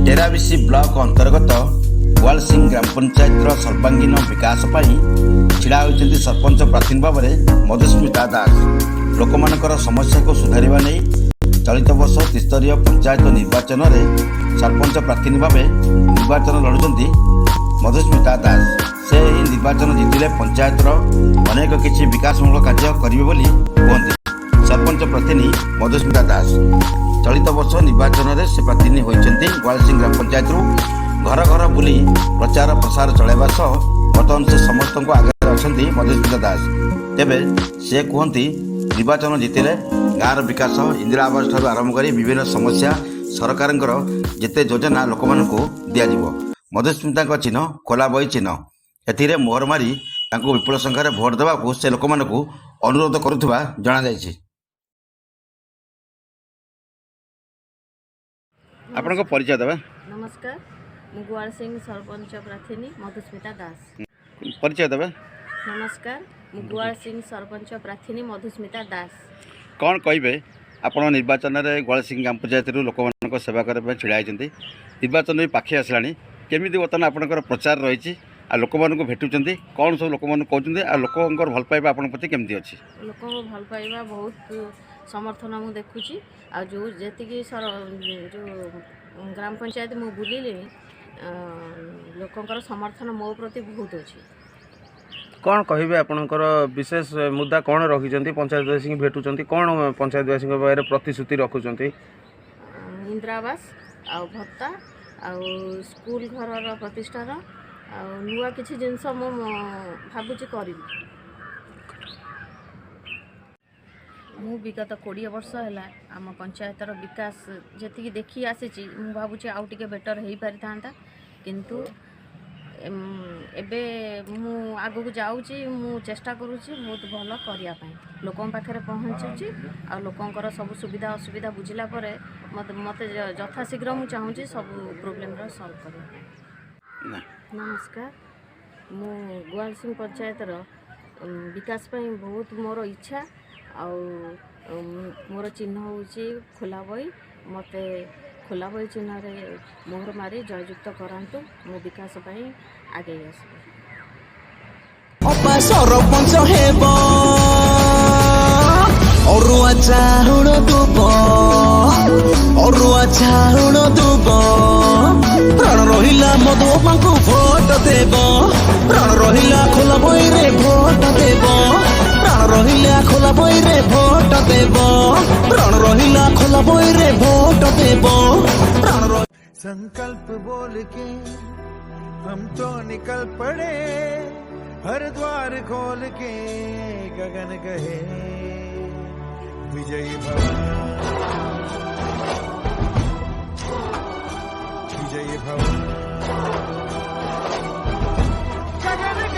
टेराबिसी block अंतर्गत गोवालसिंह ग्राम पंचायत सर्वांगीन विकास छिड़ा होती सरपंच प्रार्थी भाव में मधुस्मिता दास लोक समस्या को सुधारिबा नहीं चलित वर्ष त्रिस्तरीय पंचायत निर्वाचन में सरपंच प्रार्थी भाव निर्वाचन लड़ुंट मधुस्मिता दास से निर्वाचन जीतिले पंचायत अनेक किसी विकासमूलक कार्य करेंगे कहते सरपंच प्रार्थी मधुस्मिता दास चलित वर्ष निर्वाचन में से प्रार्थी होती गोवालसिंह ग्राम पंचायत घर घर बुली प्रचार प्रसार चलैबा सह बर्तमान से समस्त को आगे अच्छा मधुस्मिता दास तेबे से कहती निर्वाचन जीतिले गाँव विकास इंदिरा आवास ठार आरंभ कर विभिन्न समस्या सरकार जिते योजना लोक दि मधुस्मिता चिन्ह खोला बही चिन्ह एथिरे मोहर मारी विपुल संख्यार भोट देवाक से लोक अनुरोध करुवा जणाई। आपण परिचय देवे। नमस्कार, मु गोवालसिंह सरपंच प्रार्थी मधुस्मिता दास। परिचय देवे। नमस्कार, मु गोवालसिंह सरपंच प्रार्थी मधुस्मिता दास। कौन कहे आपण निर्वाचन में गोवालसिंह ग्राम पंचायत लोक सेवा करने छिड़ा होती निर्वाचन भी पाखे आसला केमी बर्तमान आपंकर प्रचार रही लोक भेटुंट कौन सब लोक कहते लोक भल पाइबा आप प्रति केमती अच्छी लोक भल पाइबा बहुत समर्थन मुझे देखुची आ जो जी जो ग्राम पंचायत मु बुलिले लोकंकर समर्थन मो प्रति बहुत अच्छी। कौन कहे आपणकर विशेष मुद्दा कौन रखिंट पंचायतवासी भेटुंट कौन पंचायतवासी पाखे प्रतिश्रुति रखुंट इंदिरा आवास आ भत्ता आ स्कूल घर प्रतिष्ठान आ नुआ किसी जिनस मु भावुची करी मु विगत 20 वर्ष है आम पंचायतर विकास जी देखी आसी भावुची आउ टे बेटर हो पारि था किंतु एबे मु आगु को जाऊँगी मु चेष्टा करुँची बहुत भल करने लोकों पाखे पहुँचुची आ लोकंकर सब सुविधा असुविधा बुझिला परे मत यथाशीघ्र मु चाहूँगी सब प्रोब्लेम सॉल्व करने। नमस्कार, मु गोवालसिंह पंचायतर विकास पाई बहुत मोर इच्छा आ मोर चिन्ह होची खोला बही मते खोला बही चिन्ह रे मोहर मारी जययुक्त करांतु मो विकास पाई आगे आसबे। अपा सरपंच हेबो अरुआ चाहुण दुबो अरुआ चाहुण दुबो प्राण रहिला मधुआ को भोट देबो प्राण रहिला खोला बही रे भोट देबो प्राण रहिला खोला बही रे भोट देबो प्राण रहिला खोला बही रे भोट देबो प्राण संकल्प बोल के हम तो निकल पड़े हर द्वार खोल के गगन गहे विजयी भव विजयी भव गगन